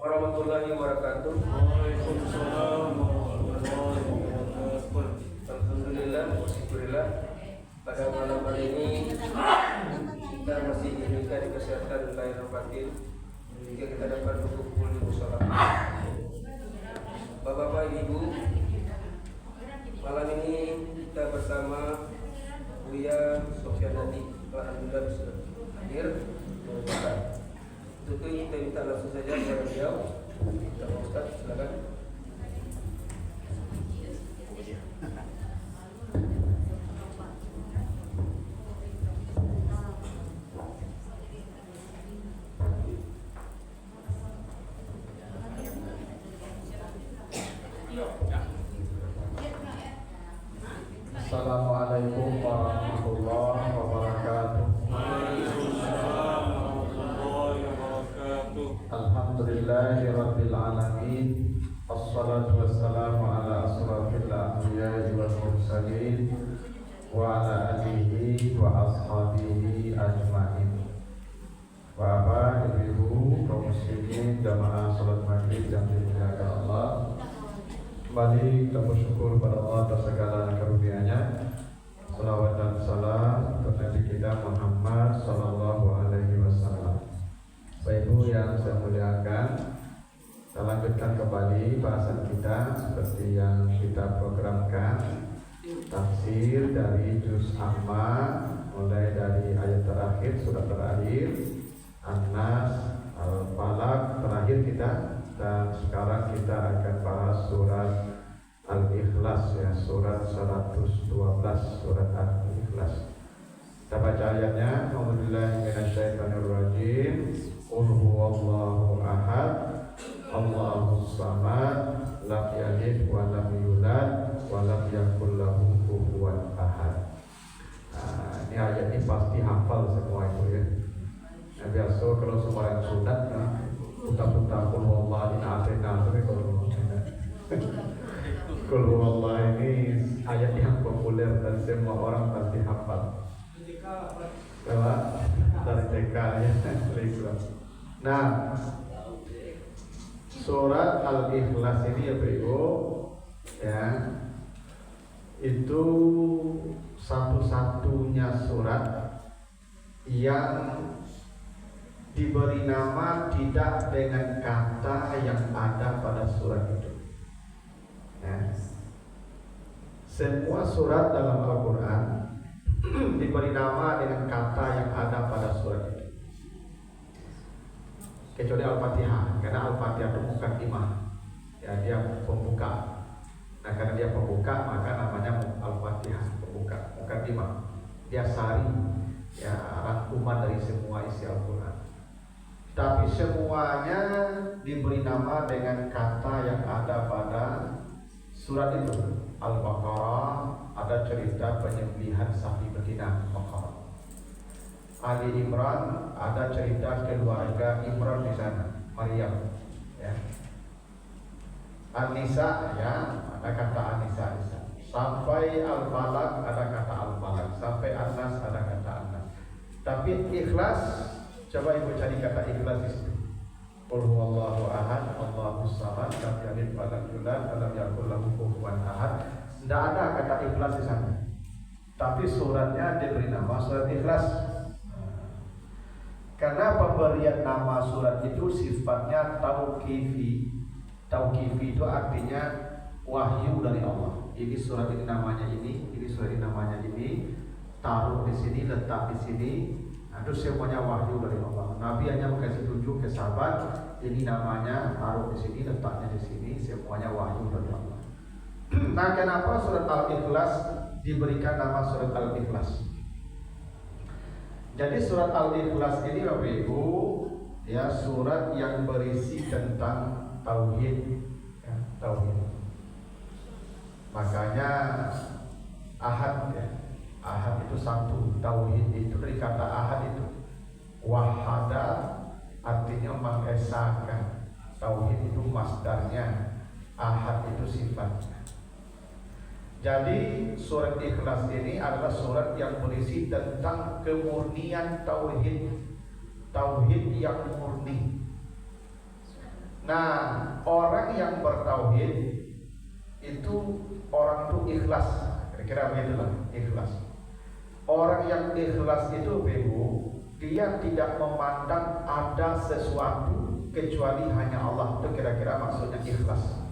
warahmatullahi wabarakatuh. Waalaikumsalam warahmatullahi wabarakatuh. Alhamdulillah, syukurillah pada malam hari ini kita masih diberikan kesehatan lahir dan batin hingga kita dapat berkumpul di musala. Bapak-bapak, ibu, malam ini kita bersama Buya Sofyanadi. Alhamdulillah bisa hadir. Untuk itu kita minta langsung saja kepada beliau. Kita Ustaz, silakan. Assalamualaikum warahmatullahi wabarakatuh. Waalaikumsalam warahmatullahi wabarakatuh. Alhamdulillahirabbil alamin. Wassalatu wassalamu ala asrafil anbiya'i wal mursalin wa ala alihi wa ashabihi ajmain. Bapak, Ibu, kaum muslimin, jamaah salat maghrib yang dimuliakan Allah. Kembali kita bersyukur pada Allah atas segala karunia-Nya. Salawat dan salam untuk Nabi kita Muhammad sallallahu alaihi wasallam. Bapak Ibu yang saya muliakan, kita lanjutkan kembali bahasan kita seperti yang kita programkan. Tafsir dari juz Amma, mulai dari ayat terakhir surat terakhir An-Nas, Al-Falaq terakhir kita. Dan sekarang kita akan bahas surat Al-Ikhlas, ya, surat 112, surat Al-Ikhlas. Kita baca ayatnya. A'udzubillahi minasyaitonirrajim. Qul huwallahu ahad, Allahus samad, lam yalid wa lam yulad wa lam yakul lahu kufuwan ahad. Ini ayat ini pasti hafal semua itu, ya. Nah, biasa kalau semua yang sunat, putar-putar Qul huwallahi na'atina, tapi Qul huwallahi ini ayat yang populer dan semua orang pasti hafal. Lewat dari TK, ya. Nah, surat Al-Ikhlas ini, ya Ibu, ya, itu satu-satunya surat yang diberi nama tidak dengan kata yang ada pada surat itu. Ya. Semua surat dalam Al-Quran diberi nama dengan kata yang ada pada surat itu, kecuali Al-Fatihah, karena Al-Fatihah itu mukaddimah, ya, dia pembuka. Nah, karena dia pembuka maka namanya Al-Fatihah, pembuka, mukaddimah. Dia sari, ya, rangkuman dari semua isi Al-Quran. Tapi semuanya diberi nama dengan kata yang ada pada surat itu. Al-Baqarah ada cerita penyembelihan sapi betina Baqarah. Ali Imran ada cerita keluarga Imran di sana, Maryam, ya. An-Nisa, ya, ada kata An-Nisa di sana. Sampai Al-Falaq ada kata Al-Falaq, sampai An-Nas ada kata An-Nas. Tapi Ikhlas, coba Ibu cari kata Ikhlas di situ. Qul huwallahu ahad, Allahus samad, lam yalid wa lam yulad wa lam yakul lahu kufuwan ahad. Tidak ada kata Ikhlas di sana. Tapi suratnya diberi nama surat Ikhlas. Karena pemberian nama surat itu sifatnya tauqifi. Tauqifi itu artinya wahyu dari Allah. Ini surat ini namanya ini surat ini namanya ini. Taruh di sini, letak di sini. Itu semuanya wahyu dari Allah. Nabi hanya kasih tunjuk ke sahabat, ini namanya, taruh di sini, letaknya di sini, semuanya wahyu dari Allah. Nah, kenapa surat Al-Ikhlas diberikan nama surat Al-Ikhlas? Jadi surat Al-Ikhlas ini, Bapak Ibu, ya, surat yang berisi tentang tauhid, ya, tauhid. Makanya ahad, ya. Ahad itu satu, tauhid itu dari kata ahad itu. Wahada artinya mengesahkan. Tauhid itu masdarnya, ahad itu sifatnya. Jadi surat Ikhlas ini adalah surat yang berisi tentang kemurnian tauhid, tauhid yang murni. Nah, orang yang bertauhid itu orang itu ikhlas. Kira-kira begitulah, ikhlas. Orang yang ikhlas itu Ibu, dia tidak memandang ada sesuatu kecuali hanya Allah. Itu kira-kira maksudnya ikhlas.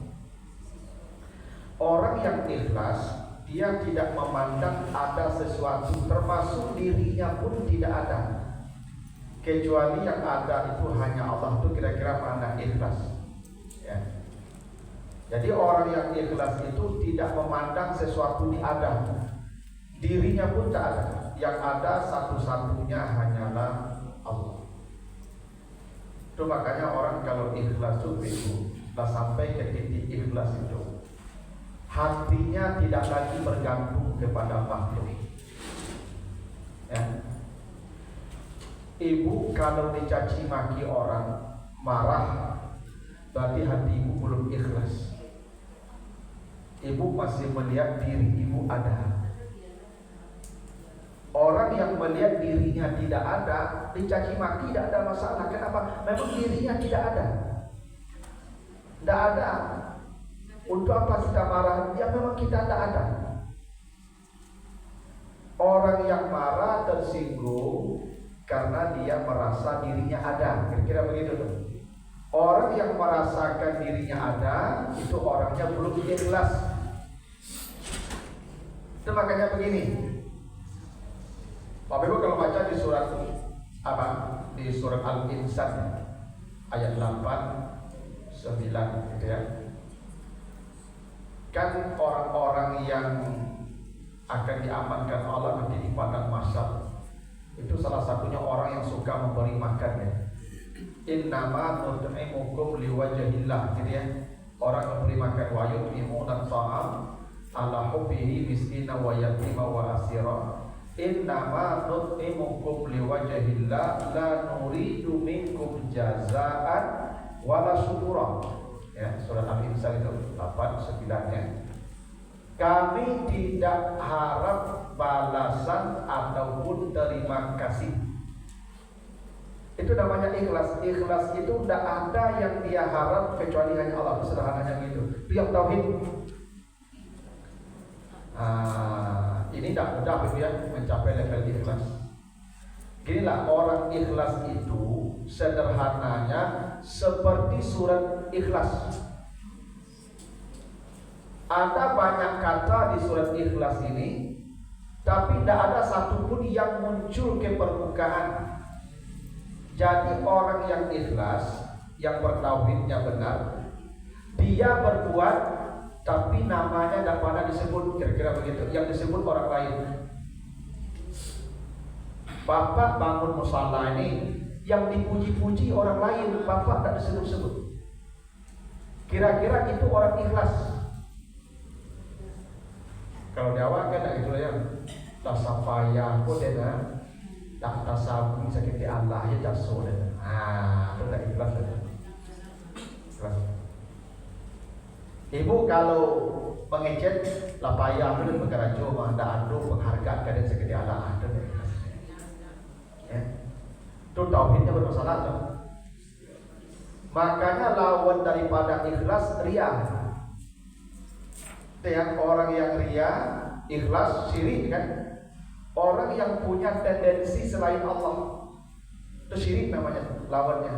Orang yang ikhlas, dia tidak memandang ada sesuatu, termasuk dirinya pun tidak ada, kecuali yang ada itu hanya Allah. Itu kira-kira makna ikhlas ya. Jadi orang yang ikhlas itu tidak memandang sesuatu ada, dirinya pun tak ada, yang ada satu-satunya hanyalah Allah. Itu makanya orang kalau ikhlas itu lah sampai ke titik ikhlas itu, hatinya tidak lagi bergantung kepada makhluk ya. Ibu kalau dicaci maki orang, marah, berarti hati ibu belum ikhlas. Ibu masih melihat diri ibu ada. Orang yang melihat dirinya tidak ada, dicaci maki tidak ada masalah. Kenapa? Memang dirinya tidak ada. Tidak ada. Untuk apa kita marah? Ya memang kita tidak ada. Orang yang marah tersinggung karena dia merasa dirinya ada. Kira-kira begitu tuh. Orang yang merasakan dirinya ada, itu orangnya belum ikhlas. Itu makanya begini, Bapak Ibu kalau baca di surat apa? Di surat Al-Insan ayat 8, 9 gitu ya. Kan orang-orang yang akan diamankan Allah nanti di padang mahsyar, itu salah satunya orang yang suka memberi makan ya. Innama nut'imukum liwajhillah gitu ya. Orang memberi makan wa yut'imuna ta'am ala hubbihi miskina wa yatima wa asira. Innama nut'imukum liwajhillah la nuridu minkum jazaan wala syukura. Ya, surat Al-Insan itu 8, 9 ya. Kami tidak harap balasan ataupun terima kasih. Itu namanya ikhlas. Ikhlas itu tidak ada yang dia harap kecuali hanya Allah. Sederhananya gitu. Itu yang tauhid. Ini tidak mudah ya mencapai level ikhlas. Ginilah orang ikhlas itu sederhananya seperti surat ikhlas. Ada banyak kata di surat ikhlas ini, tapi tidak ada satupun yang muncul ke permukaan. Jadi orang yang ikhlas, yang bertauhidnya benar, dia berbuat tapi namanya tidak pernah disebut. Kira-kira begitu. Yang disebut orang lain. Bapak bangun musala ini, yang dipuji-puji orang lain, Bapak tidak disebut-sebut. Kira-kira itu orang ikhlas. Kalau Jawa kan tidak gitu ya. Tasafaya kodena tak tasabu sakiti Allah ya jaso deh. Itu tak ikhlas deh. Ikhlas. Ibu kalau mengecek lapaya itu bergerajo manda ando penghargaan kadang sakiti Allah ada deh. Ya. Itu tauhidnya bermasalah tuh. Makanya lawan daripada ikhlas riya. Yang orang yang riya, ikhlas, syirik kan? Orang yang punya tendensi selain Allah, itu syirik namanya, lawannya.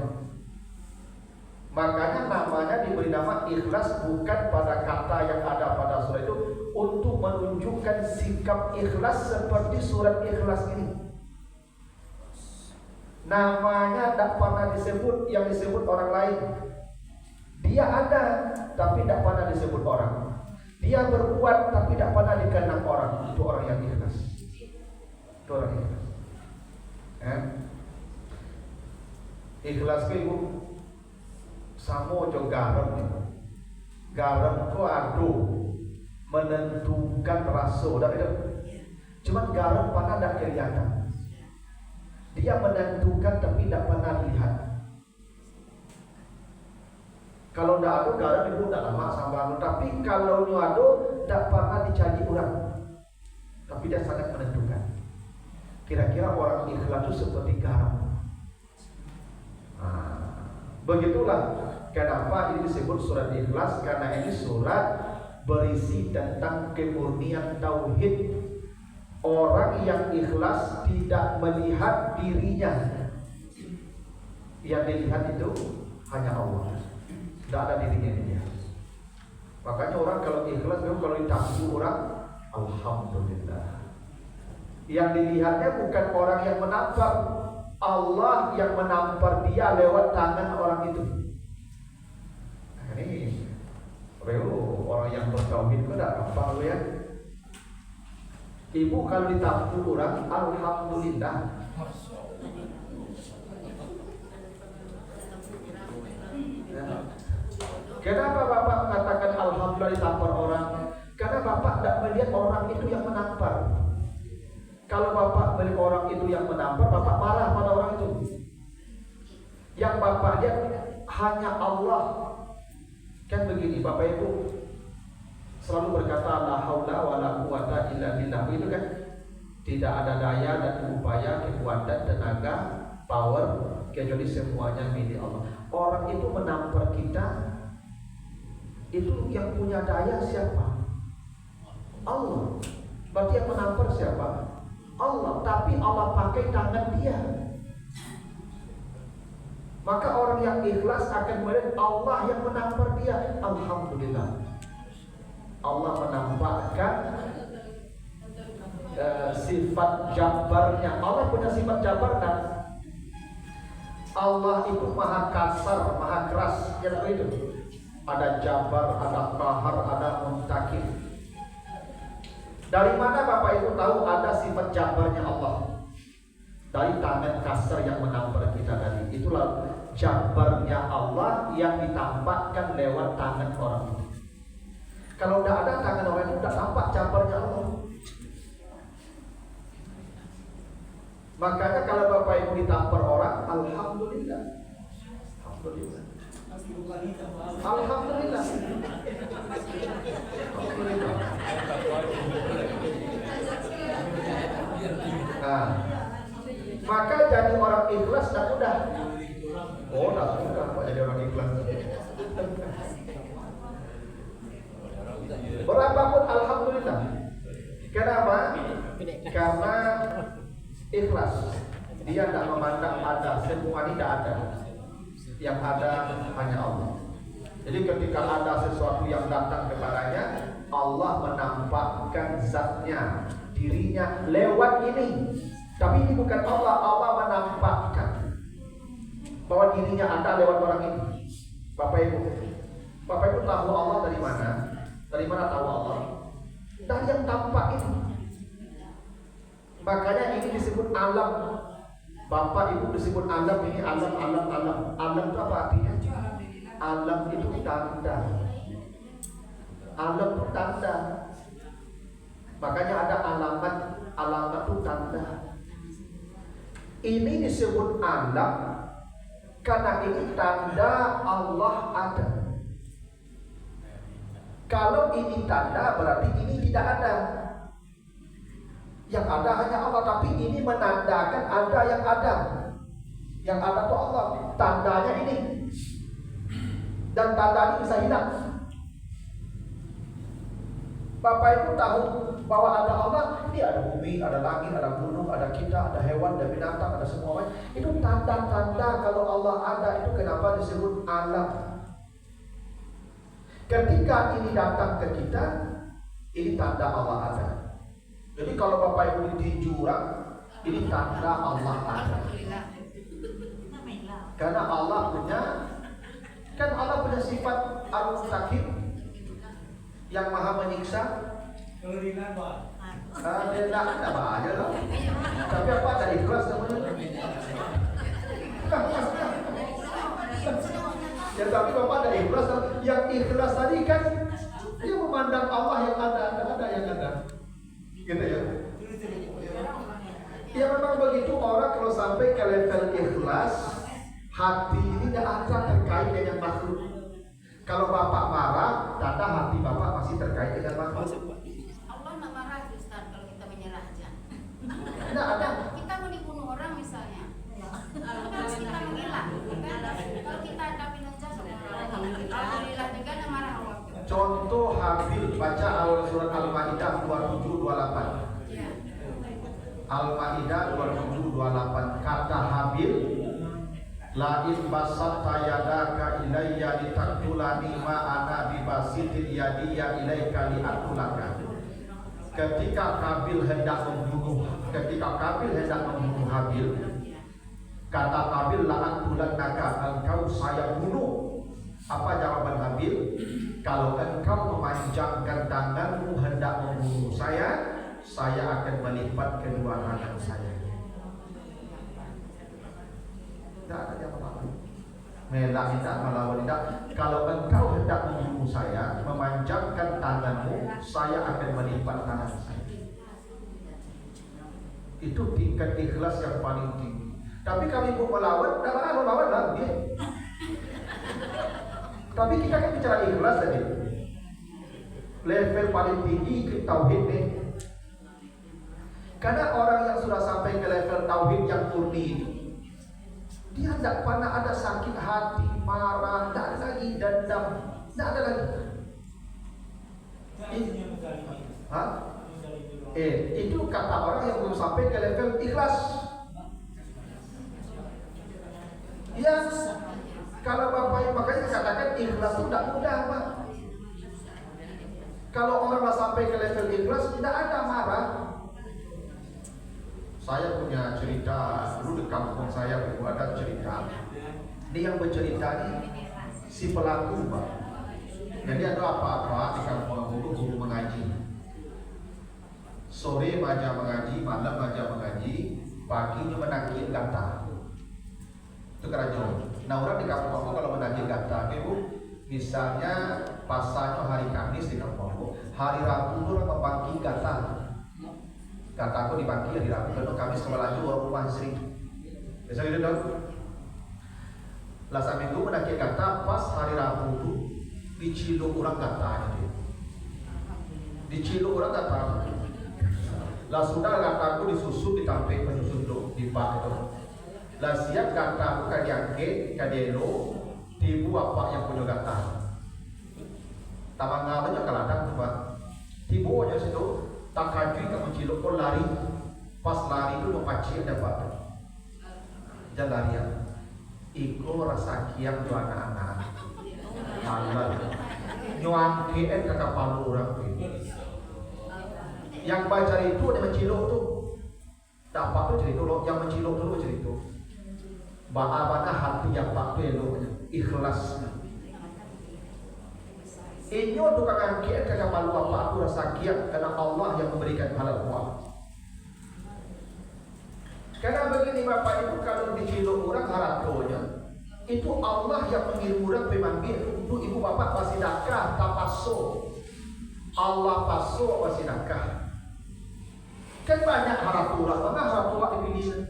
Makanya namanya diberi nama ikhlas bukan pada kata yang ada pada surat itu, untuk menunjukkan sikap ikhlas seperti surat ikhlas ini. Namanya tak pernah disebut, yang disebut orang lain. Dia ada, tapi tak pernah disebut orang. Dia berbuat tapi tidak pernah dikenang orang. Itu orang yang ikhlas. Itu orang ikhlas. Ikhlas ke ibu samo jo garam itu. Garam itu aduh menentukan rasa. Cuman garam pernah tidak kelihatan. Dia menentukan tapi tidak pernah lihat. Kalau tidak ada garam itu tidak lama sambal. Tapi kalau ada tidak pernah dicaji orang. Tapi dia sangat menentukan. Kira-kira orang ikhlas itu seperti garam. Begitulah kenapa ini disebut surat Ikhlas, karena ini surat berisi tentang kemurnian tauhid. Orang yang ikhlas tidak melihat dirinya, yang dilihat itu hanya Allah, tidak ada dirinya dia. Makanya orang kalau ikhlas, memang kalau ditampuk orang, alhamdulillah. Yang dilihatnya bukan orang yang menampar, Allah yang menampar dia lewat tangan orang itu. Nah, ini orang yang bertauhid kok tidak gampang ya. Ibu kalau ditampuk orang, alhamdulillah. Kenapa Bapak mengatakan alhamdulillah ditampar orang? Karena Bapak tidak melihat orang itu yang menampar. Kalau Bapak melihat orang itu yang menampar, Bapak marah pada orang itu. Yang Bapak lihat hanya Allah. Kan begini Bapak Ibu selalu berkata la haula wala quwata illa billah, itu kan tidak ada daya dan upaya, kekuatan, tenaga, power kecuali semuanya milik Allah. Orang itu menampar kita, itu yang punya daya siapa? Allah. Berarti yang menampar siapa? Allah. Tapi Allah pakai tangan dia. Maka orang yang ikhlas akan melihat Allah yang menampar dia. Alhamdulillah, Allah menampakkan sifat jabarnya. Allah punya sifat jabar kan? Allah itu maha kasar, maha keras, ya itu. Ada jabar, ada qahar, ada muntakim. Dari mana Bapak Ibu tahu ada sifat jabarnya Allah? Dari tangan kasar yang menampar kita tadi. Itulah jabarnya Allah yang ditampakkan lewat tangan orang itu. Kalau tidak ada tangan orang itu, tidak tampak jabarnya Allah. Makanya kalau Bapak Ibu ditampar orang, alhamdulillah. Alhamdulillah. Alhamdulillah. Alhamdulillah. Nah, maka jadi orang ikhlas tak mudah. Oh, tak mudah Pak jadi orang ikhlas. Berapapun alhamdulillah. Kenapa? Karena ikhlas. Dia tidak memandang ada, semua ini tidak ada. Yang ada hanya Allah. Jadi ketika ada sesuatu yang datang kepadanya, Allah menampakkan zatnya, dirinya lewat ini. Tapi ini bukan Allah, Allah menampakkan bahwa dirinya ada lewat orang ini. Bapak Ibu tahu Allah dari mana? Dari mana tahu Allah? Dari yang tampak ini. Makanya ini disebut alam. Bapak Ibu disebut alam ini, alam. Alam itu apa artinya? Alam itu tanda. Alam itu tanda. Makanya ada alamat itu tanda. Ini disebut alam karena ini tanda Allah ada. Kalau ini tanda berarti ini tidak ada. Yang ada hanya Allah, tapi ini menandakan ada yang ada. Yang ada itu Allah, tandanya ini. Dan tanda ini bisa hilang. Bapak Ibu tahu bahwa ada Allah, ini ada bumi, ada langit, ada gunung, ada kita, ada hewan, ada binatang, ada semua. Itu tanda-tanda kalau Allah ada. Itu kenapa disebut alam. Ketika ini datang ke kita, ini tanda Allah ada. Jadi kalau Bapak Ibu di jurang, ini tanda Allah ada. Karena Allah punya sifat al-muntakim, yang maha menyiksa. Tidak aja lah. Tapi apa ada ikhlas namanya? Ya tapi Bapak ada ikhlas. Yang ikhlas tadi kan dia memandang Allah yang ada yang ada. Gitu ya. Ya memang begitu, orang kalau sampai ke level ikhlas, hati ini tidak ada terkait dengan makhluk. Kalau Bapak marah, tanda hati Bapak masih terkait dengan makhluk. Allah nggak marah Ustaz kalau kita menyerah aja. Tidak ada. Kita mau dibunuh orang misalnya, terus kita menghilang. Kalau kita ada contoh Habil, baca awal surat Al-Maidah 27-28. Al-Maidah 27-28, kata Habil, la in basatta yadaka ilayya litaktulani ma ana bibasitin yadiya ilaika liatulaka. Ketika Kabil hendak membunuh Habil, kata Kabil, la antulannaka, engkau saya bunuh. Apa jawaban Habil? Kalau engkau memanjangkan tanganmu hendak membunuh saya akan melipat kedua tangan saya. Tidak ada yang melawan. Melak tidak, melawan tidak. Kalau engkau hendak membunuh saya, memanjangkan tanganmu, saya akan melipat tangan saya. Itu tingkat ikhlas yang paling tinggi. Tapi kalau ibu melawan, tidak melawan lagi. Tapi kita kan bicara ikhlas tadi. Level paling tinggi ke tauhid nih. Karena orang yang sudah sampai ke level tauhid yang murni itu, dia tidak pernah ada sakit hati, marah, tidak ada lagi dendam, tidak ada lagi. Itu kata orang yang belum sampai ke level ikhlas. Yang kalau Bapak makanya katakan ikhlas itu tidak mudah, Pak. Kalau orang sudah sampai ke level ikhlas, tidak ada marah. Saya punya cerita dulu di kampung saya, ada cerita. Ini yang bercerita ini si pelaku, Pak. Jadi ada apa-apa di kampung aku, guru mengaji. Sore baca mengaji, malam baca mengaji, paginya menagih kata. Itu kerajaan. Nah orang di kampung aku kalau menagih kata, ibu, misalnya pasanya hari Kamis di kampung aku, hari Rabu itu orang membagi kata. Kata aku dibagi hari Rabu, kalau Kamis kembali orang rumah istri. Biasa gitu dong. Lasa minggu menagih kata, pas hari Rabu itu diciluk orang kata itu. Diciluk orang kata. Lah sudah kataku disusun ditampik penyusun tuh di bak itu. Lah siap kataku kadiangke kadielo tibu apa yang punya kata. Taman ngamanya keladang tuh Pak. Tibu aja situ tak kaki kamu ciluk pun lari. Pas lari itu memaci dapat. Jangan larian. Iko rasa kiam tuh anak-anak. Halal. Nyuang KN kakak palu orang itu. Yang baca itu dia menciluk tuh. Dapat tuh cerita lo, yang menciluk dulu cerita. Bagaimana hati yang pak eloknya, ikhlasnya. Inyo tukang angkiat kakak palu apa aku rasa kiat karena Allah yang memberikan halal kuat. Karena begini Bapak Ibu, kalau diciluk orang haratonya, itu Allah yang mengirim orang pemanggil untuk ibu bapak pasidakah tapaso. Allah paso pasidakah. Kan banyak harap turah, mana harap turah dipilih.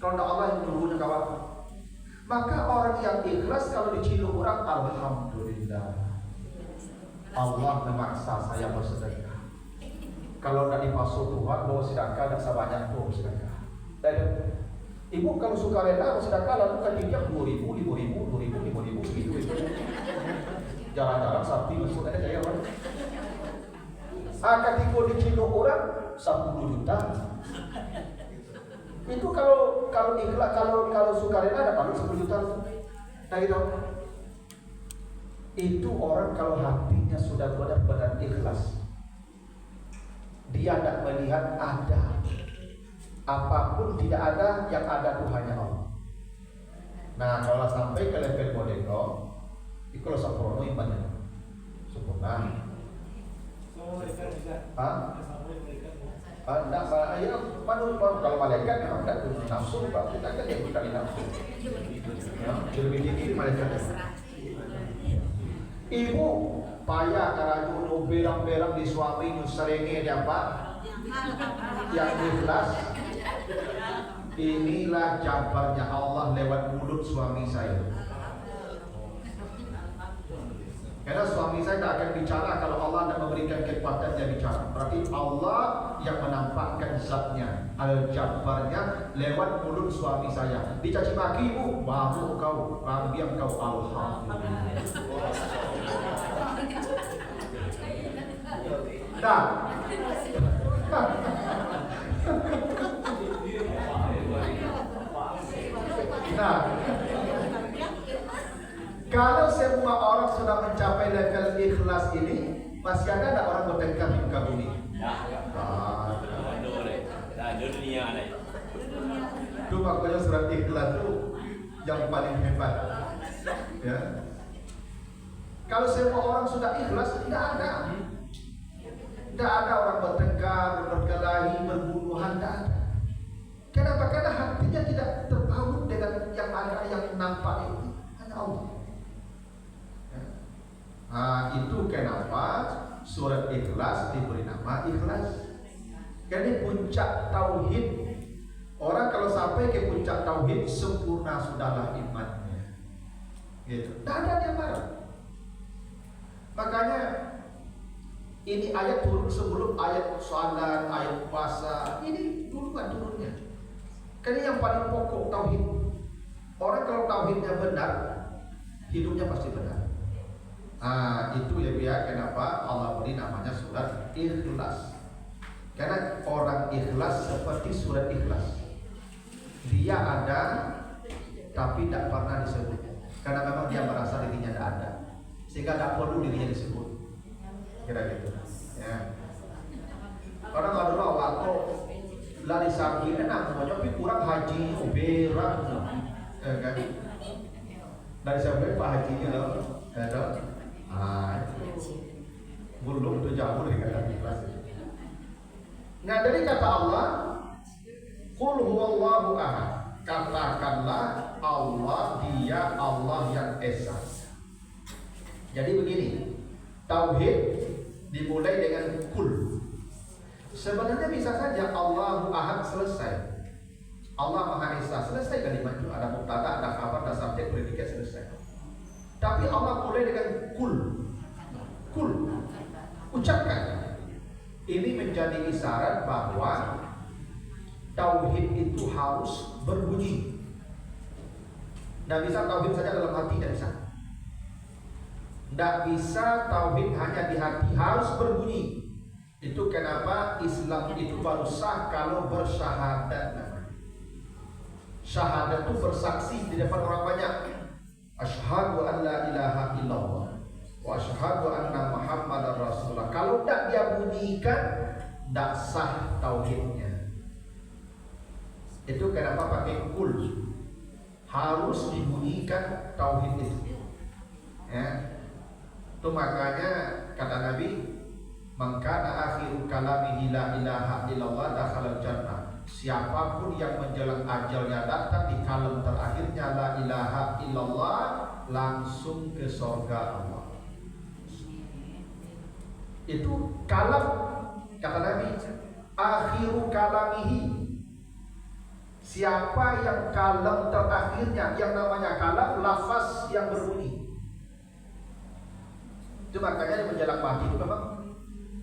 Kalau Allah yang menunggunya kawan. Maka orang yang ikhlas kalau diciluk orang, alhamdulillah. Allah memaksa saya bersedekah. Kalau tidak dipasuk Tuhan, bawa sedekah tidak sebanyak bawa sedekah. Dan ibu kalau suka rela bersedekah lalu kan dia 2.000, 5.000 gitu. Jarang-jarang sakti masuk ada saya orang. Ketika diciluk orang 10 juta. Itu kalau ikhlas kalau sukarela ada paling 10 juta. Nah gitu. Itu orang kalau hatinya sudah benar-benar ikhlas. Dia tidak melihat ada. Apapun tidak ada, yang ada itu hanya Allah. Nah kalau sampai ke level modelo, itu kalau sempurna imannya. Sempurna. Enggak, ya manusia kalau malaikat memang tidak punya nafsu, Pak. Kita kan yang bukan nafsu. Ya, lebih tinggi malaikat. Ibu payah karena berang-berang di suami serenge dia Pak. Yang ikhlas. Inilah jabarnya Allah lewat mulut suami saya. Karena suami saya tidak akan bicara kalau Allah tidak memberikan kekuatan dia bicara. Berarti Allah yang menampakkan zatnya, al-jabbarnya lewat mulut suami saya. Dicaci maki ibu, baru kau, diam kau, alhamdulillah. Nah, nah, kalau semua orang sudah mencapai level ikhlas ini, masih ada nggak orang bertengkar di muka bumi? Itu makanya surat ikhlas itu yang paling hebat. Ya. Kalau semua orang sudah ikhlas, tidak ada orang bertengkar, berkelahi, berbunuhan, tidak ada. Kenapa? Karena hatinya tidak terbaut dengan yang ada, yang nampak itu hanya Allah. Ya. Nah, itu kenapa surat ikhlas diberi nama ikhlas. Karena puncak tauhid. Orang kalau sampai ke puncak tauhid, sempurna sudahlah imannya. Gitu. Tidak ada yang marah. Makanya ini ayat turun sebelum ayat salat, ayat puasa. Ini duluan turunnya. Karena yang paling pokok tauhid. Orang kalau tauhidnya benar, hidupnya pasti benar. Nah, itu ya kenapa Allah beri namanya surat ikhlas. Karena orang ikhlas seperti surat ikhlas. Dia ada tapi tidak pernah disebut. Karena memang dia merasa dirinya tidak ada. Sehingga tidak perlu dirinya disebut. Kira gitu. Ya. Orang kalau dulu waktu lari sapi enak, tapi kurang haji, berat, kan? Dari sapi Pak hajinya loh, ada. Belum itu jauh dari kata ikhlas. Nah dari kata Allah, Qul huwallahu ahad. Katakanlah Allah, dia Allah yang esa. Jadi begini, tauhid dimulai dengan kul. Sebenarnya bisa saja Allahu ahad selesai. Allah Maha Esa selesai kalimat itu, ada mubtada, ada khabar, ada subjek, predikat selesai. Tapi Allah mulai dengan kul. Kul. Ucapkan. Ini menjadi isyarat bahwa tauhid itu harus berbunyi. Tidak bisa tauhid saja dalam hati, tidak bisa. Tidak bisa tauhid hanya di hati, harus berbunyi. Itu kenapa Islam itu baru sah kalau bersyahadat. Syahadat itu bersaksi di depan orang banyak. Asyhadu an la ilaha illallah wa asyhadu anna Muhammadar Rasulullah. Kalau tidak dia bunyikan, tidak sah tauhidnya. Itu kenapa pakai kul. Harus dibunyikan tauhid itu. Ya. Itu makanya kata Nabi, "Man kana akhiru kalamihi la ilaha illallah dakhala jannah." Siapapun yang menjelang ajalnya datang di kalam terakhirnya la ilaha illallah, langsung ke surga Allah. Itu kalam, kata Nabi, akhiru kalamihi. Siapa yang kalam terakhirnya, yang namanya kalam, lafaz yang berbunyi. Itu makanya di menjelang mati itu memang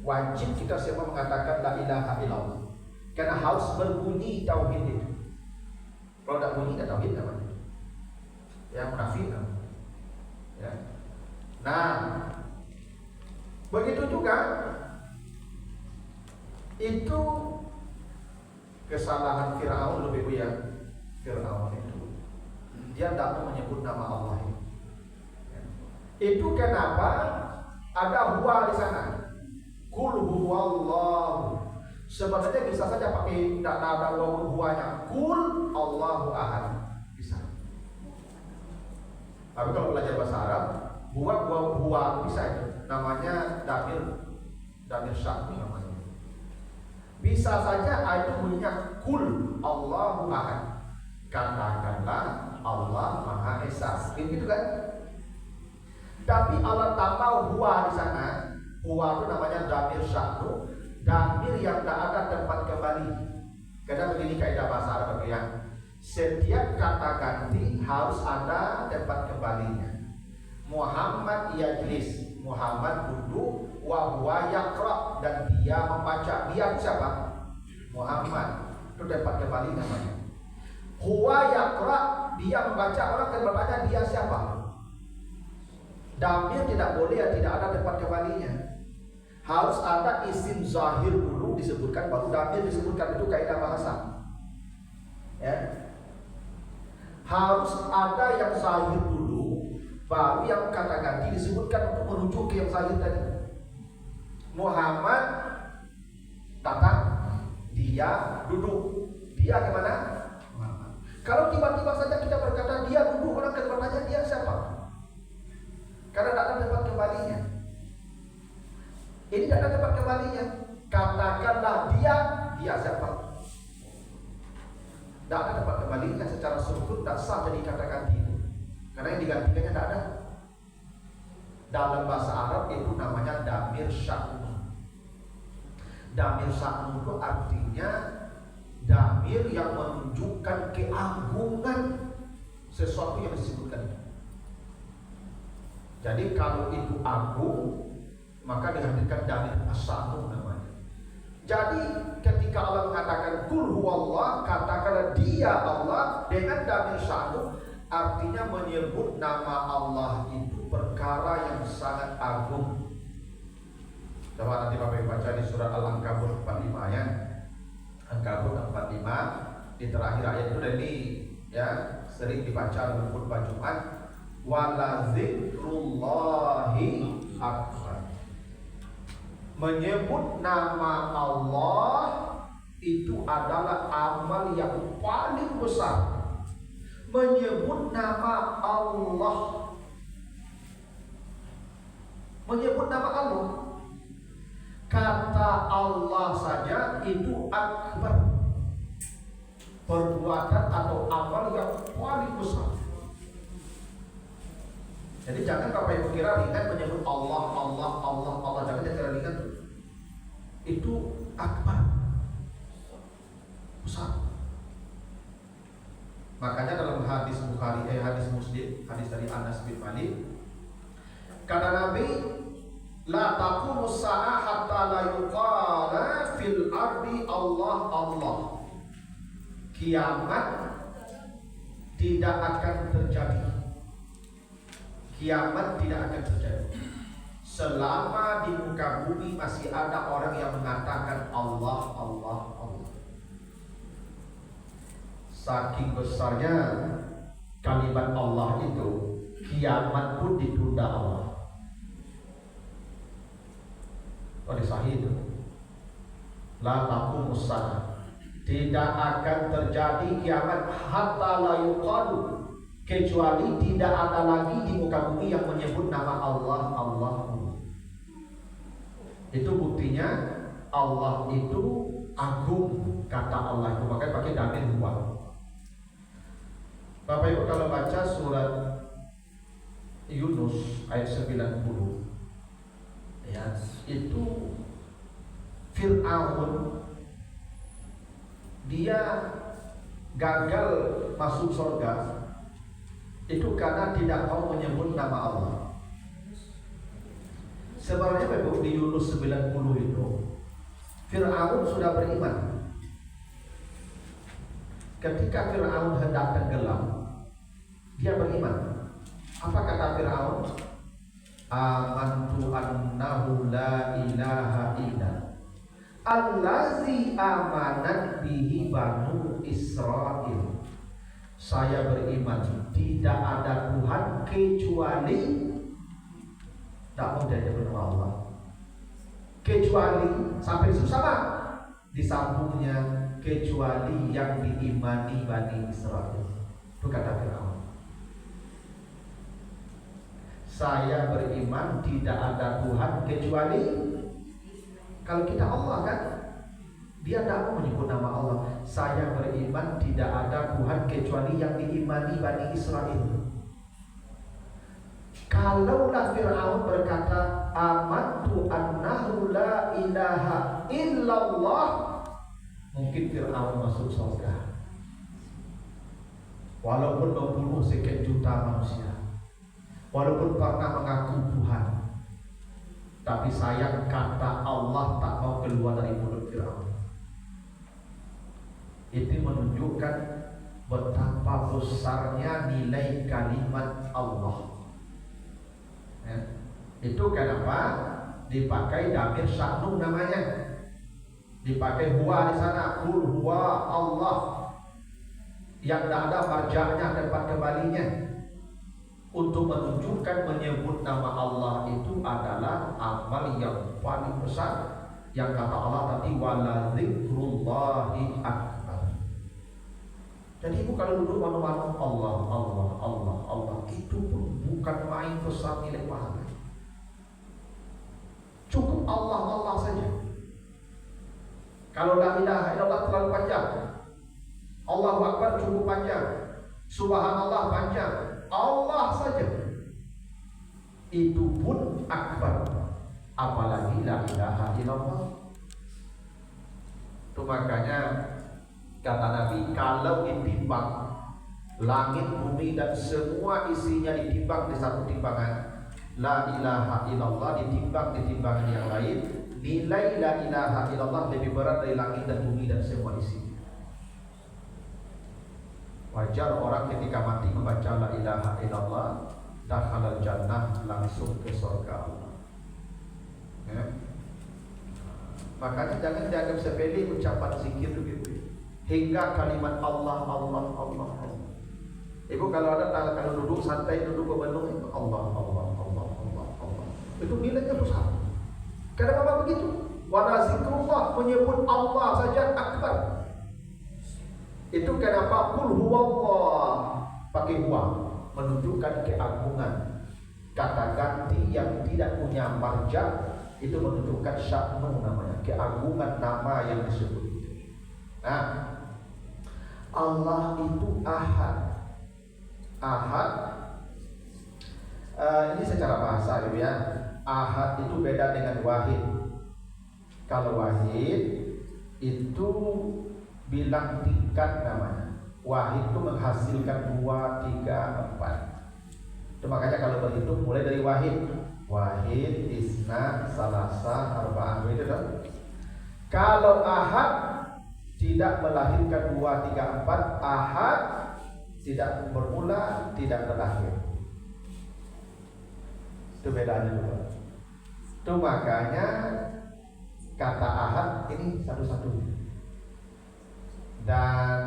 wajib kita semua mengatakan la ilaha illallah. Karena harus berbunyi tauhid itu. Kalau tidak bunyi tidak tauhid namanya. Ya munafik namanya. Ya. Nah, begitu juga itu kesalahan Fir'aun lebih banyak. Fir'aun itu dia tidak mau menyebut nama Allah itu. Ya. Itu kenapa ada huwa di sana. Qul huwallahu. Sebenarnya bisa saja pakai tidak ada wawu huwanya. Qul Allahu ahad. Bisa. Tapi kalau belajar bahasa Arab, huwa bisa itu. Namanya damir syakh namanya. Bisa saja itu bunyinya Qul Allahu ahad. Katakanlah Allah Maha Esa. Gitu kan? Tapi Allah tambah huwa di sana. Huwa itu namanya damir syakh. Damir yang tak ada tempat kembali. Karena begini kaidah bahasa Arab ya. Setiap kata ganti harus ada tempat kembalinya. Muhammad yajlis, Muhammad duduk, wa huwa yaqra, dan dia membaca. Dia siapa? Muhammad. Itu tempat kembali namanya. Huwa yaqra, dia membaca. Orang akan bertanya dia siapa? Damir tidak boleh, tidak ada tempat kembalinya. Harus ada isim zahir dulu disebutkan, baru damir disebutkan. Itu kaidah bahasa. Ya. Harus ada yang zahir dulu, baru yang kata ganti disebutkan untuk merujuk ke yang zahir tadi. Muhammad datang, dia duduk. Dia kemana? Muhammad. Kalau tiba-tiba saja kita berkata dia duduk, orang akan bertanya dia siapa? Karena tidak ada tempat kembalinya. Ini tidak ada tempat kembalinya. Katakanlah dia siapa? Tidak ada tempat kembalinya secara struktur, tidak sah jadi kata ganti itu. Karena yang digantikannya tidak ada. Dalam bahasa Arab itu namanya damir sya'nu. Damir sya'nu itu artinya damir yang menunjukkan keagungan sesuatu yang disebutkan. Jadi kalau itu agung, maka dihadirkan damir as-sya'nu namanya. Jadi ketika Allah mengatakan kul huwallah, katakanlah dia Allah dengan damir sya'nu, artinya menyebut nama Allah itu perkara yang sangat agung. Coba nanti Bapak baca di surat Al-Ankabut 45 ya. Ankabut 45 di terakhir ayat itu, dan ini ya sering dibaca dalam khutbah Jumat. Wala zikrullahi akbar. Menyebut nama Allah itu adalah amal yang paling besar. Menyebut nama Allah, menyebut nama Allah, kata Allah saja itu akbar, perbuatan atau amal yang paling besar. Jadi jangan Bapak Ibu kira ringan menyebut Allah, Allah, Allah, Allah. Jangan kira ringan. Itu akbar, besar. Makanya dalam hadis Bukhari, hadis Muslim, hadis dari Anas bin Malik, kata Nabi, la taqumu as-sa'ah hatta la yuqala fil ardi Allah Allah. Kiamat tidak akan terjadi. Kiamat tidak akan terjadi selama di muka bumi masih ada orang yang mengatakan Allah, Allah, Allah. Saking besarnya kalimat Allah itu, kiamat pun ditunda Allah. Oleh sahih itu, la taqumus saah, tidak akan terjadi kiamat hatta la yuqalu, kecuali tidak ada lagi di muka bumi yang menyebut nama Allah, Allah, Allah. Itu buktinya Allah itu agung, kata Allah itu makanya pakai damir huwa. Bapak Ibu kalau baca surat Yunus ayat 90 ya, itu Fir'aun dia gagal masuk surga itu karena tidak mau menyebut nama Allah. Sebenarnya Bapak Ibu di Yunus 90 itu Fir'aun sudah beriman. Ketika Fir'aun hendak tenggelam, dia beriman. Apa kata Fir'aun? Amantu annahu la ilaha illa allazi amanat bihi banu Israil. Saya beriman tidak ada Tuhan kecuali, tak mau dia nyebut Allah, kecuali sampai sama disambungnya, kecuali yang diimani Bani Israel. Itu kata Fir'aun. Saya beriman tidak ada Tuhan kecuali, kalau kita Allah kan, dia tidak mau menyebut nama Allah. Saya beriman tidak ada Tuhan kecuali yang diimani Bani Israel. Kalaulah Fir'aun berkata amantu annahu la ilaha illallah, mungkin Fir'aun masuk surga. Walaupun membunuh sekian juta manusia, walaupun pernah mengaku Tuhan, tapi sayang kata Allah tak mau keluar dari mulut Fir'aun. Itu menunjukkan betapa besarnya nilai kalimat Allah. Ya. Itu kenapa dipakai damir sya'nu namanya, dipakai huwa di sana, kul huwa Allah, yang tidak ada marja'nya, tempat kembalinya, untuk menunjukkan menyebut nama Allah itu adalah amal yang paling besar, yang kata Allah tadi wala dzikrullahi akbar. Jadi ibu kalau duduk malu-malu Allah, Allah, Allah, Allah, itu pun bukan main besar nilai pahala. Cukup Allah, Allah saja. Kalau la ilaha illallah terlalu panjang, Allahu Akbar cukup panjang, Subhanallah panjang, Allah saja itu pun akbar, apalagi la ilaha illallah. Itu makanya kata Nabi, kalau ditimbang langit, bumi dan semua isinya ditimbang di satu timbangan, la ilaha illallah ditimbang di timbangan yang lain, nilai la ilaha illallah lebih berat dari langit dan bumi dan semua isinya. Wajar orang ketika mati membaca la ilaha illallah, dakhalal jannah, langsung ke surga Allah. Ya. Makanya jangan dianggap sepele ucapan zikir begitu. Hingga kalimat Allah, Allah, Allah, Allah. Ibu kalau duduk santai, duduk berbenung, Allah, Allah, Allah, Allah, Allah. Itu nilainya besar. Kenapa begitu? Wa zikrullah, menyebut Allah saja akbar. Itu kenapa kul huwallah pakai huwa, menunjukkan keagungan. Kata ganti yang tidak punya marja itu menunjukkan sya'nu namanya, keagungan nama yang disebut itu. Nah, Allah itu ahad. Ahad ini secara bahasa gitu ya. Ahad itu beda dengan wahid. Kalau wahid itu bilang tingkat namanya. Wahid itu menghasilkan 2, 3, 4. Itu makanya kalau berhitung mulai dari wahid, wahid, isna, salasa, arba'ah, itu dong. Kalau ahad tidak melahirkan 2, 3, 4, ahad tidak bermula, tidak berakhir. Itu bedanya dulu. Itu makanya kata ahad ini satu-satunya. Dan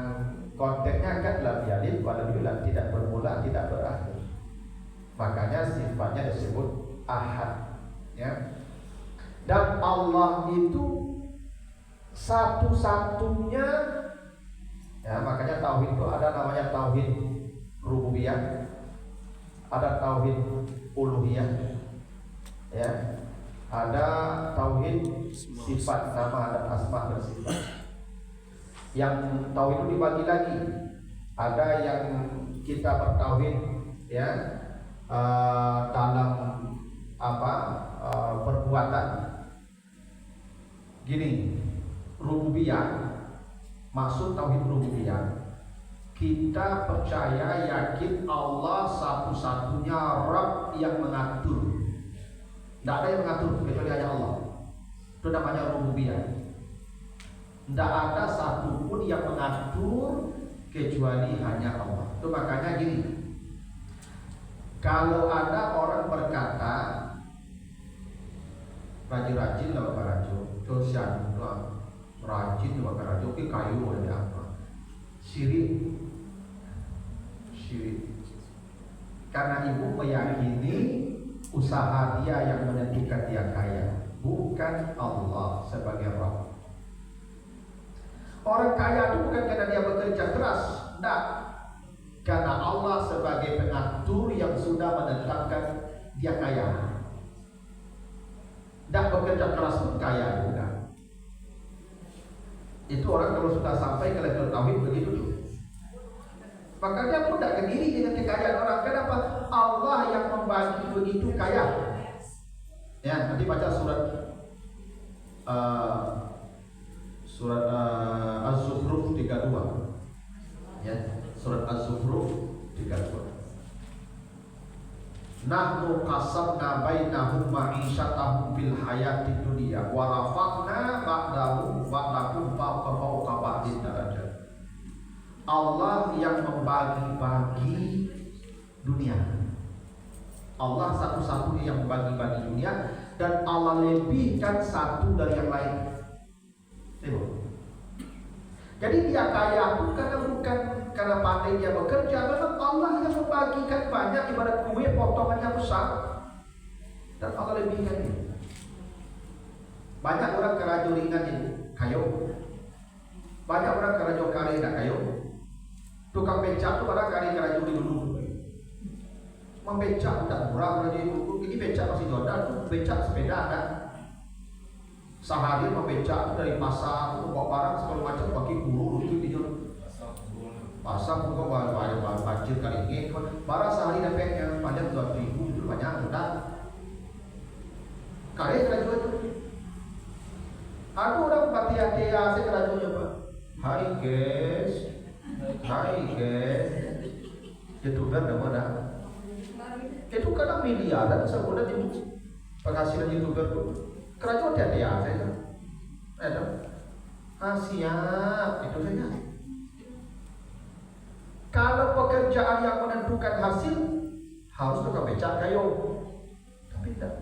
konteksnya kan lam yalid wa lam yulad, tidak bermula, tidak berakhir. Makanya sifatnya disebut ahad, ya. Dan Allah itu satu-satunya, ya. Makanya tauhid itu ada namanya tauhid rububiyah, ada tauhid uluhiyah, ya. Ada tauhid sifat nama dan asma dan sifat. Yang tauhid itu dibagi lagi. Ada yang kita bertauhid, ya, dalam perbuatan. Gini, rububiyah, maksud tauhid rububiyah, kita percaya yakin Allah satu-satunya Rabb yang mengatur. Tidak ada yang mengatur kecuali hanya Allah. Itu namanya rububiyah. Tidak ada satupun yang mengatur kecuali hanya Allah. Itu makanya gini, kalau ada orang berkata rajin-rajin lah barajo, dosan rajin lah barajo, ke kayu ada apa? Syirik. Karena ibu meyakini usaha dia yang menentukan dia kaya, bukan Allah sebagai Rabb. Orang kaya itu bukan karena dia bekerja keras, tidak. Karena Allah sebagai pengatur yang sudah menetapkan dia kaya. Tidak bekerja keras pun kaya juga. Itu orang kalau sudah sampai ke level tauhid begitu tuh. Maka dia pun tidak kediri dengan kekayaan orang. Kenapa? Allah yang membagi begitu kaya. Ya, nanti baca surat Az-Zukhruf 32. Ya, surat Az-Zukhruf 32. Nahnu qasamna bainahum ma'isyatahum fil hayatid dunya wa rafa'na ba'dahum fawqa ba'din darajat. Allah yang membagi-bagi dunia. Allah satu-satunya yang membagi-bagi dunia, dan Allah lebihkan satu dari yang lain. Jadi dia kaya bukan karena pandai dia bekerja, memang Allah yang membagikan banyak, ibarat kue potongannya besar, dan Allah lebihkan dia. Banyak orang kerajo ringan ibu, kayu. Banyak orang kerajo kare nak kayu. Tukang becak tu pada kari kerajo di dulu. Membecak tidak murah kerajo ibu. Ini becak masih jodoh tu, becak sepeda ada. Sehari membecak dari pasar, bawa barang segala macam, bagi guru itu di jual. Pasar pun kau bayar banjir kali ini. Barang sehari dapat yang panjang 2.000 itu banyak sudah. Kare kerajo itu. Aku orang hati-hati saya kerajonya pak. Hai guys, youtuber nama dah. Itu kadang miliaran sebulan itu penghasilan youtuber tu. Kerajo hati-hati saya. Ada. Siap itu saja. Kalau pekerjaan yang menentukan hasil harus tukang becak kayu, tapi tidak.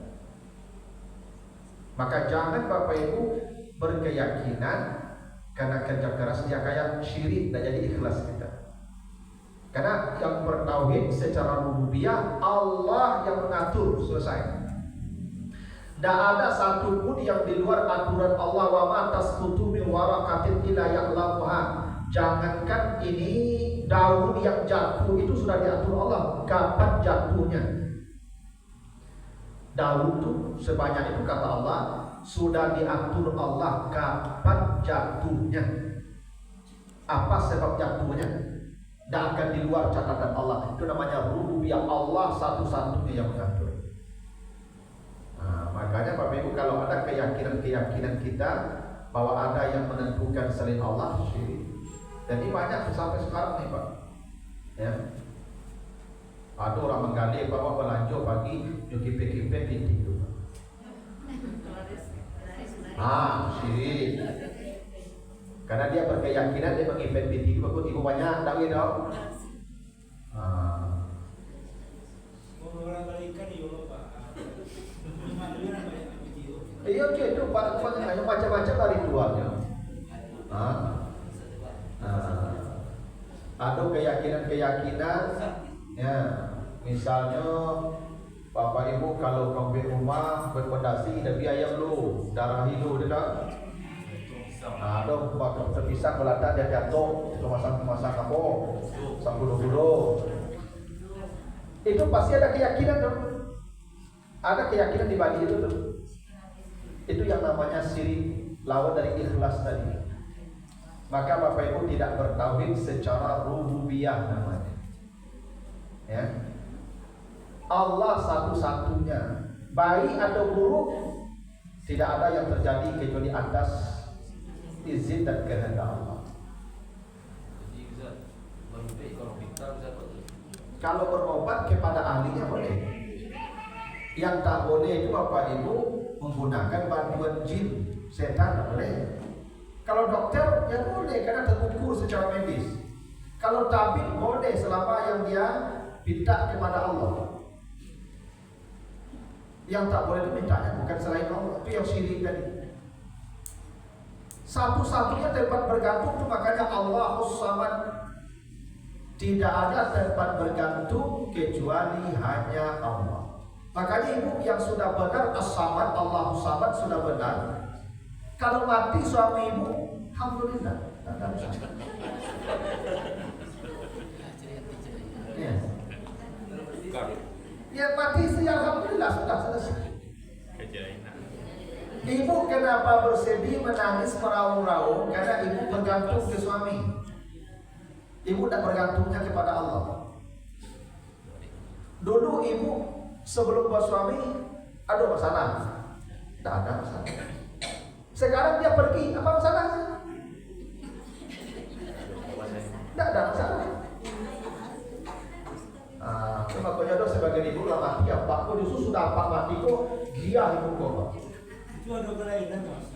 Maka jangan Bapak Ibu berkeyakinan karena kerja keras dia kayak syirik, dan jadi ikhlas kita. Karena yang bertauhid secara rububiyah Allah yang mengatur, selesai. Tidak ada satupun yang di luar aturan Allah. Wa ma tasqutu min waraqatin illa ya'lamuha. Jangankan ini daun yang jatuh itu sudah diatur Allah kapan jatuhnya. Daun itu sebanyak itu kata Allah sudah diatur Allah kapan jatuhnya. Apa sebab jatuhnya? Tidak akan di luar catatan Allah. Itu namanya rububiyah, Allah satu-satunya yang mengatur. Nah, makanya Bapak Ibu kalau ada keyakinan kita bahwa ada yang menentukan selain Allah, syirik. Jadi banyak sampai sekarang nih Pak. Ya. Ada orang menggali bahwa belanja pagi kipe-kipe titik itu. Syirik. Karena dia berkeyakinan dia mengipet titik itu banyak, tak gitu. Iya itu macam-macam dari tuannya. Ada keyakinan, ya, misalnya Bapak Ibu kalau kamu rumah berpondasi dan biaya lu darah hidu tidak. Ada bakal terpisah belanda dia jatuh kemasang apa sampul. Itu pasti ada keyakinan tuh. Ada keyakinan di balik itu tuh. Itu yang namanya syirik, lawan dari ikhlas tadi. Maka Bapak Ibu tidak bertauhid secara rububiyah namanya. Ya. Allah satu-satunya, baik atau buruk tidak ada yang terjadi kecuali atas izin dan kehendak Allah. Kalau berobat kepada ahlinya boleh. Yang tak boleh itu Bapak Ibu menggunakan bantuan jin, setan tak boleh. Kalau dokter ya boleh karena terukur secara medis. Kalau tabib boleh selama yang dia minta kepada Allah. Yang tak boleh itu mintanya bukan selain Allah, itu yang syirik tadi. Satu-satunya tempat bergantung itu makanya Allahus Samad. Tidak ada tempat bergantung kecuali hanya Allah. Makanya ibu yang sudah benar As-Samad, Allahus Samad sudah benar. Kalau mati suami ibu, alhamdulillah. Ya mati sih alhamdulillah sudah selesai. Ibu kenapa bersedih menangis meraung-raung? Karena ibu bergantung ke suami. Ibu tidak bergantungnya kepada Allah. Dulu ibu sebelum bersuami ada masalah. Tidak ada masalah. Sekarang dia pergi, apa masalahnya? Tidak ada masalah. Makanya dong sebagai ibu lah mati ya Pak, kok justru sudah Pak mati kok dia ibu kok Pak. Itu ada kelainan Mas.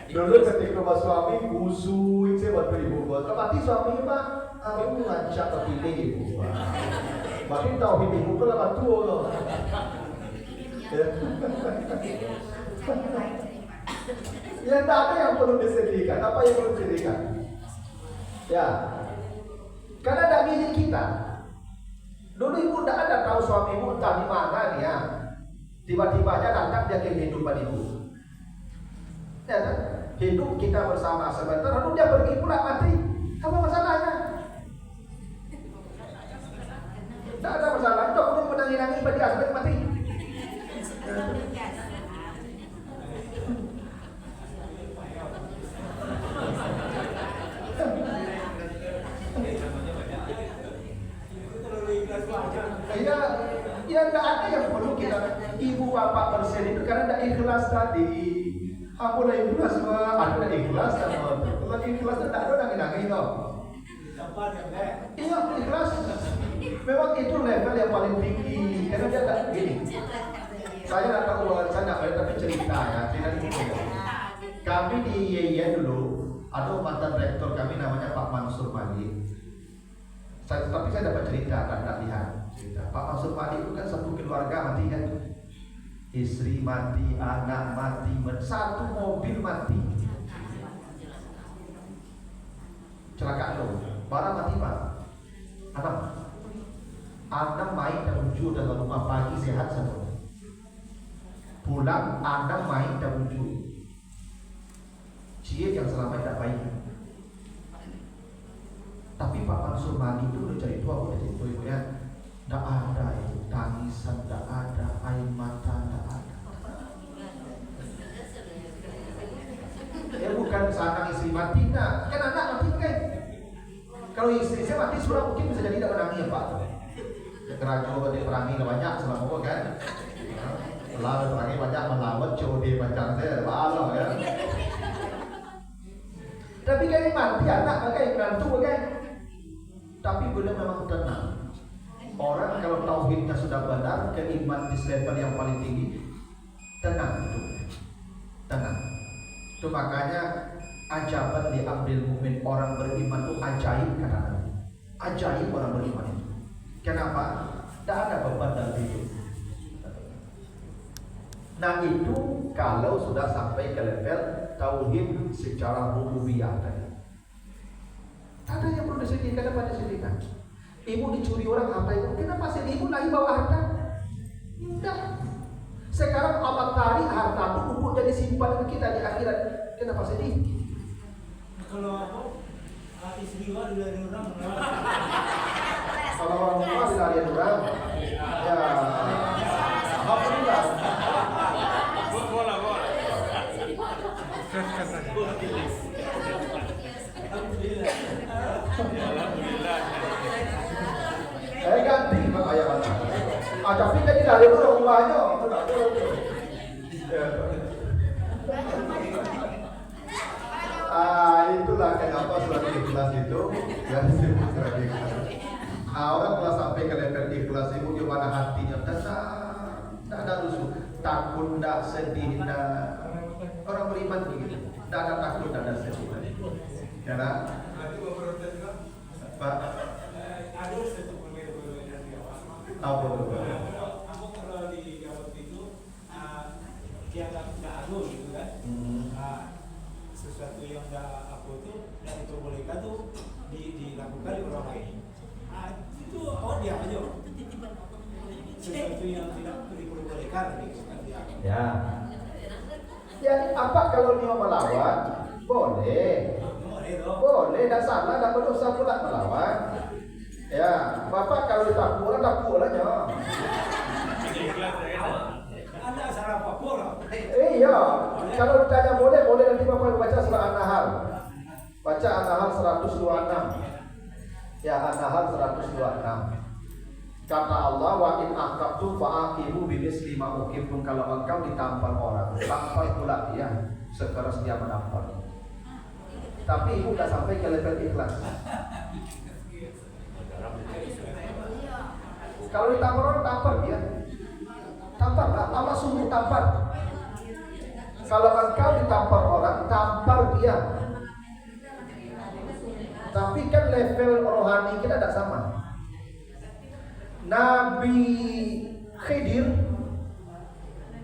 Dulu ketika mas suami busui saya buat ibu buat mati suami Pak, aku lancar tapi ibu Pak. Berarti tauhid ibu pula batu loh. Ya. Ya tak ada yang perlu disedihkan. Apa yang perlu disedihkan? Ya, karena ada milik kita. Dulu ibu tidak ada tahu suami ibu entah di mana dia. Tiba-tiba aja datang dia ke kehidupan ibu. Ya kan? Hidup kita bersama sebentar, lalu dia pergi pula mati. Apa masalahnya? Tidak ada masalah. Itu aku menangi-nangi pada dia sampai mati. Ya tidak ada yang perlu kita ibu bapak bersedih itu karena tidak ikhlas tadi. Aku dah ikhlas mah, aku dah ikhlas sama. Kalau ikhlas tidak ada nangis-nangis no. Iya ikhlas. Memang itu level yang paling tinggi karena dia tak gini. Saya nak tahu, saya nak boleh tapi cerita ya, cerita ini. Kami di YIA dulu ada mantan rektor kami namanya Pak Mansur Mali. Tapi saya dapat cerita kan, tak lihat cerita. Pak Mansur Mali itu kan satu keluarga mati kan, istri mati, anak mati, satu mobil mati, celakaan loh, barang mati pak, anak main dan wujud dalam rumah pagi sehat semua, pulang anak main dan wujud, cie yang selama tidak baik. Tapi Pak Mansur Mali itu udah jadi tua, ya. Tidak ada itu tangisan, tidak ada air mata, tidak ada. Ya bukan sana istri mati, nah kan anak mati kan. Kalau istri saya mati sudah mungkin bisa jadi tidak menangis ya Pak. Kerajo diperangi banyak selama kan. Lalu perangi banyak melawan COD macam saya, lalu kan. Tapi kayak mati anak kayak menantu kan. Tapi beliau memang tenang. Orang kalau tauhidnya sudah benar, keiman di level yang paling tinggi, tenang itu, tenang. Itu makanya ajaban diambil mukmin, orang beriman itu ajaib kata Nabi. Ajaib orang beriman itu. Kenapa? Tidak ada beban dalam hidup. Nah itu kalau sudah sampai ke level tauhid secara rububiyah tadi. Ada yang perlu disedihkan, kenapa disedihkan? Ibu dicuri orang harta ibu, kenapa sedih? Ibu lagi bawa harta? Tidak. Sekarang Allah tarik harta itu untuk jadi simpanan kita di akhirat. Kenapa sedih? Kalau aku istri gua dari orang. Kalau orang tua dilarian orang, ya alhamdulillah. Bola. Ganti Pak ayah mana? Tapi jadi dari orang tuanya, itulah kenapa surat ikhlas itu yang disebut surat ikhlas. Orang telah sampai ke level ikhlas itu di mana hatinya tenang, tidak ada rusuh, takut, tidak sedih, tidak. Orang beriman begitu, tidak ada takut, tidak ada sedih. Karena Pak, Aku kalau di Garut itu dia nggak aduh gitu kan. Sesuatu yang nggak aku tuh nggak diperbolehkan tuh dilakukan di orang lain. Itu dia aja. Sesuatu yang tidak diperbolehkan gitu kan dia. ya. Jadi apa kalau dia melawan? Boleh. Boleh, tidak salah, tidak berdosa pula melawan. Ya, Bapak kalau ditampur aja. Ada salah apa? Iya, kalau ditanya boleh nanti Bapak baca surah An-Nahl. Baca An-Nahl 126. Ya, An-Nahl 126. Kata Allah, wa in aqabtum fa'aqibu bimisli ma uqibtum. Kalau engkau ditampar orang, tampar pula dia sekeras dia menampar. Tapi ibu sudah sampai ke level ikhlas. Kalau ditampar orang, tampar dia. Tampar, Allah suruh tampar. Kalau engkau ditampar orang, tampar dia. Tapi kan level rohani kita tidak sama. Nabi Khidir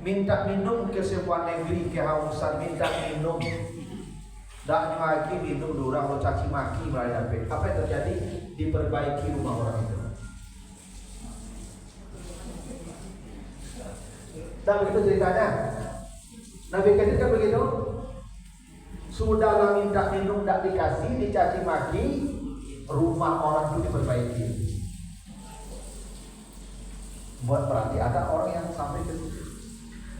minta minum ke sebuah negeri kehausan, minta minum. Tak lagi minum durang lo caci maki mulai dapat. Apa yang terjadi? Diperbaiki rumah orang itu. Dan begitu ceritanya. Nabi Khidir kan begitu. Sudahlah minta minum tak dikasih, dicaci maki, rumah orang itu diperbaiki. Buat berarti ada orang yang sampai ke situ.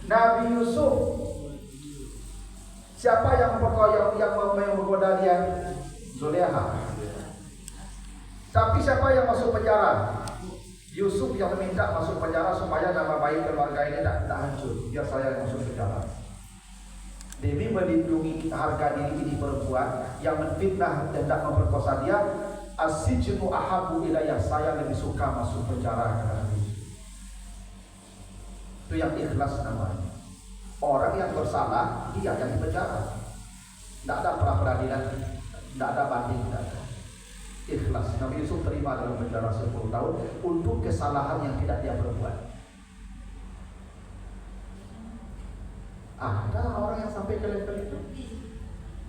Nabi Yusuf, siapa yang menggoda dia? Zulekha. Tapi siapa yang masuk penjara? Yusuf yang meminta masuk penjara supaya nama baik keluarga ini tak hancur. Biar saya yang masuk penjara. Demi melindungi harga diri ini perempuan yang menfitnah dan tak memperkosa dia, as-sijnu ahabbu ilayya, saya lebih suka masuk penjara karena itu. Itu yang ikhlas namanya. Orang yang bersalah dia yang dipenjara. Tidak ada pra-peradilan, tidak ada banding, tidak ada. Ikhlas. Nabi Yusuf terima dalam penjara 10 tahun untuk kesalahan yang tidak dia perbuat. Ada orang yang sampai ke level itu.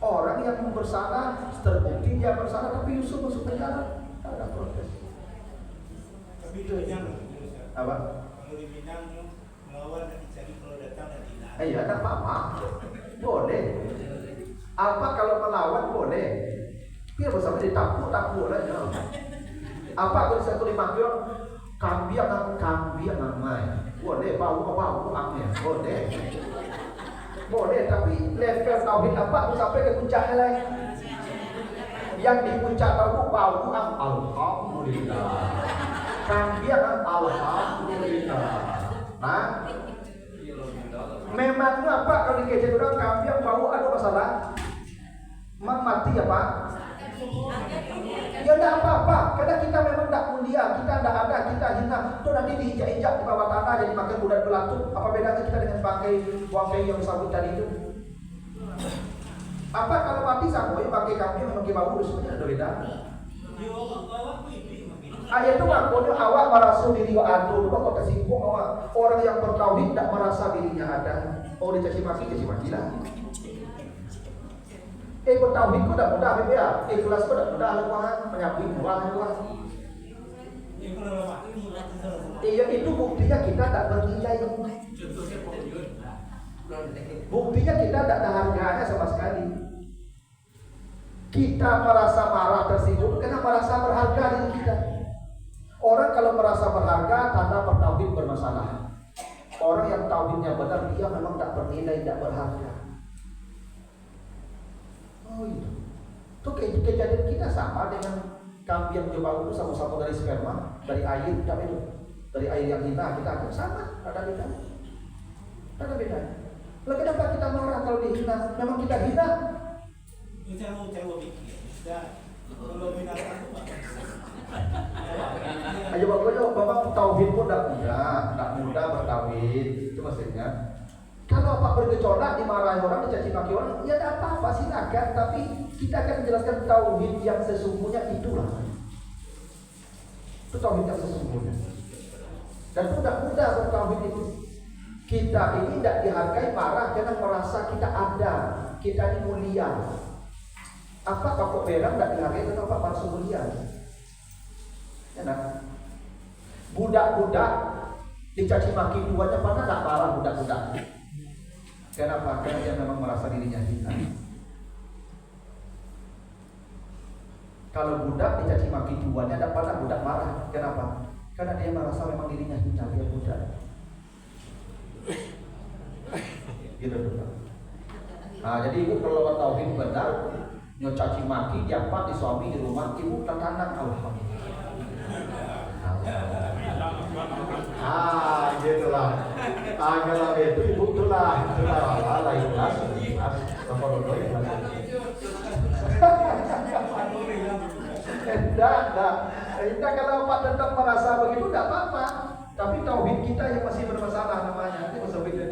Orang yang bersalah, terbukti dia bersalah, tapi Yusuf masuk penjara, tak ada protes. Tapi itu yang Apa? kalau di Minang melawan dan dicari, kalau datang dan dinahan. Iya, tak apa-apa. Boleh. Apa kalau melawan boleh? Biar bersama ditapuk lah. Ya. Apa kalau saya tulis makin kambiang main. Boleh, bau angin. Boleh. Boleh, tapi level tauhid apa sampai ke puncaknya lain. Yang di puncak tauhid bau alhamdulillah. Kambiang alhamdulillah. Nah, memangnya apa kalau dikejar orang kambiang bau ada masalah? Mati apa? Ya tidak apa-apa, karena kita memang tidak mulia, kita tidak ada, kita hina. Itu nanti diinjak-injak di bawah tanah jadi makin budak belatung. Apa bedanya kita dengan bangkai yang sabut tadi itu? Apa kalau mati sampai bangkai kambing memang bau sebenarnya ada beda. Ayat itu ngakunya awak merasa diri adu, kok tersinggung awak. Orang yang bertauhid tidak merasa dirinya ada. Oh dicaci maki lah. Bertauhid kok tidak mudah ya. Ikhlas kok tidak mudah lakukan menyambut buang luas. Iya itu buktinya kita tidak bernilai. Buktinya kita tidak ada harganya sama sekali. Kita merasa marah tersinggung karena merasa berharga diri kita. Orang kalau merasa berharga tanda bertauhid bermasalah. Orang yang tauhidnya benar dia memang tak bernilai, tidak berharga. Oh itu. Itu kejadian kita sama dengan kambing jebak itu sama-sama dari sperma, dari air, tidak itu. Dari air yang hina kita akan sama, ada beda. Ada beda. Lalu kenapa kita marah kalau dihina? Memang kita hina. Cara pikir. Kalau binatang itu Ayo bapak tauhid pun tidak mudah bertauhid. Itu maksudnya. Kalau apa bergejolak dimarahi orang, dicaci maki orang, ya tidak apa-apa silakan. Tapi kita akan menjelaskan tauhid yang sesungguhnya itulah. Itu tauhid yang sesungguhnya. Dan mudah-mudah bertauhid itu. Kita ini tidak dihargai marah karena merasa kita ada, kita ini mulia. Apa kok benar tidak dihargai karena apa merasa mulia? Enak. Budak-budak dicaci maki tuanya mana tak marah budak-budak. Kenapa? Karena dia memang merasa dirinya hina. Kalau budak dicaci maki tuannya tak pernah budak marah. Kenapa? Karena dia merasa memang dirinya hina, dia budak. Gitu tuh. Nah, jadi ibu kalau tauhid benar, nyocaci maki diapa di suami di rumah, ibu tatanan alhamdulillah. Gitulah. Kalau itu ibu itulah ala ikhlas. Apa dulu ikhlas? Tidak. Kita kalau Pak tetap merasa begitu tidak apa-apa. Tapi tauhid kita yang masih bermasalah namanya. Itu masuk beda.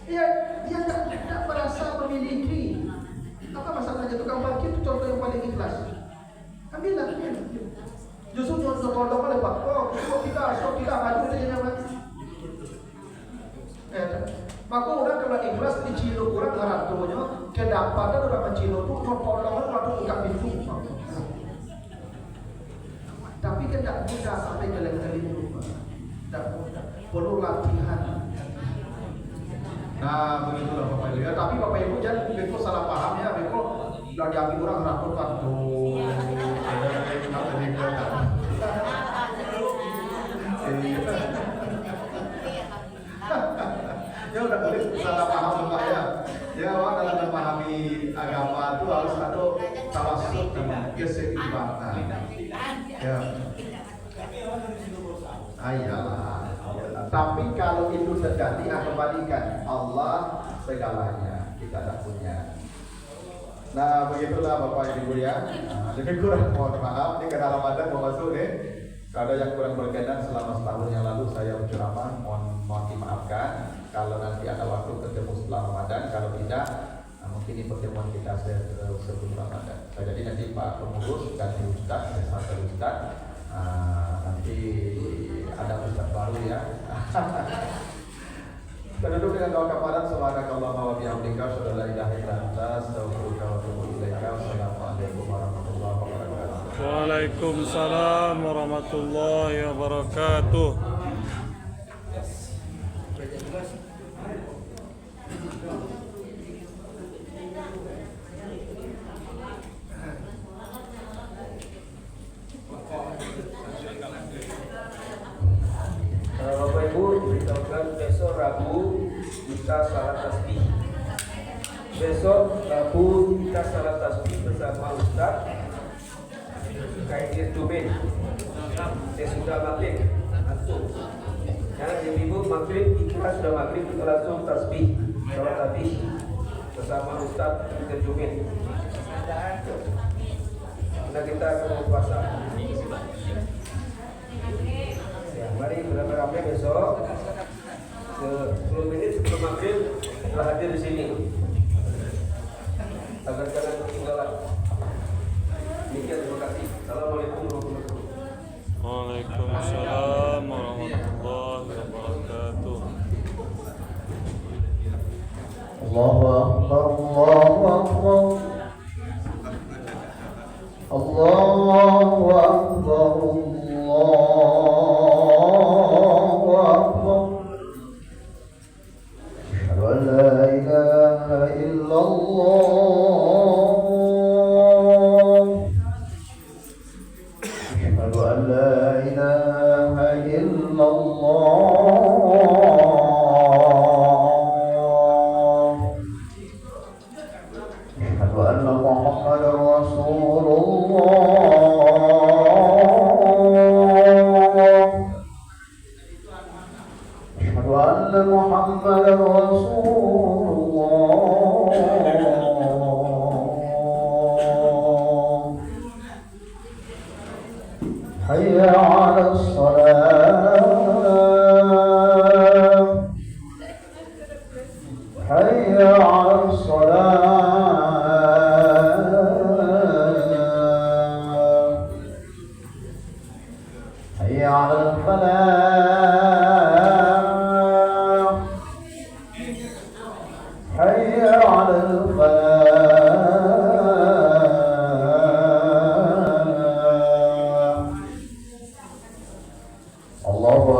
Iya, dia tidak merasa memiliki. Apa masalahnya tukang parkir itu contoh yang paling ikhlas. Ambillah. Justru contoh-contohnya lepas. Oh, kita maju saja nyaman. Maka orang kalau ikhlas dicilo orang garantonya kedapatan orang mencilo itu contoh-contohnya orang buka pintu. Tapi kan tidak mudah sampai kali itu. Tidak mudah. Perlu latihan. Nah, begitulah Bapak Ibu. Tapi Bapak Ibu jangan beko salah paham ya. Beko lagi ambil orang ratusan tuh. Ya udah boleh salah paham Bapak ya. Ya Bapak dalam memahami agama itu harus ada tawassul dan keseimbangan. Ya. Ayalah. Tapi kalau itu terjadi, kembalikan Allah segalanya, kita tak punya. Nah begitulah Bapak Ibu ya. Jadi kurang mohon maaf, ini karena Ramadan mau masuk nih. Kalau ada yang kurang berkenan selama setahun yang lalu saya berceramah, mohon dimaafkan. Kalau nanti ada waktu ketemu setelah Ramadan, kalau tidak mungkin ini pertemuan kita sebelum Ramadan. Jadi nanti Pak Pengurus dan Ustaz, Ustaz nanti ada Ustaz baru ya. Kita duduk dengan doa kafarat. Subhanakallahumma wa bihamdika, asyhadu an la ilaha illa anta, astaghfiruka wa atubu ilaika. Wassalamualaikum warahmatullahi wabarakatuh. Waalaikumsalam warahmatullahi wabarakatuh. Bapak Ibu diberitahukan besok Rabu kita salat tasbih. Besok Rabu kita salat tasbih bersama Ustaz Kaidir Tumin. Saya sudah maghrib langsung. Jangan ibu maghrib kita sudah maghrib kita langsung tasbih salat tasbih bersama Ustaz Kaidir Tumin. Karena kita akan puasa. Ya, mari beramai-ramai besok 10 menit sebelum maghrib telah hadir di sini agar jangan ketinggalan. Demikian, terima kasih. Assalamualaikum warahmatullahi wabarakatuh. Waalaikumsalam warahmatullahi wabarakatuh. Allahu Akbar, Allahu Akbar, Allahu Akbar, Allahu Akbar. Asyhadu an la ilaha illallah. Asyhadu an la ilaha illallah. Asyhadu anna Muhammadar Rasulullah. Asyhadu anna Muhammadar Rasulullah. Hayya 'alas salat. Hayya 'alas salat. Hayya 'alal falah. Hayya 'alal falah. Allahu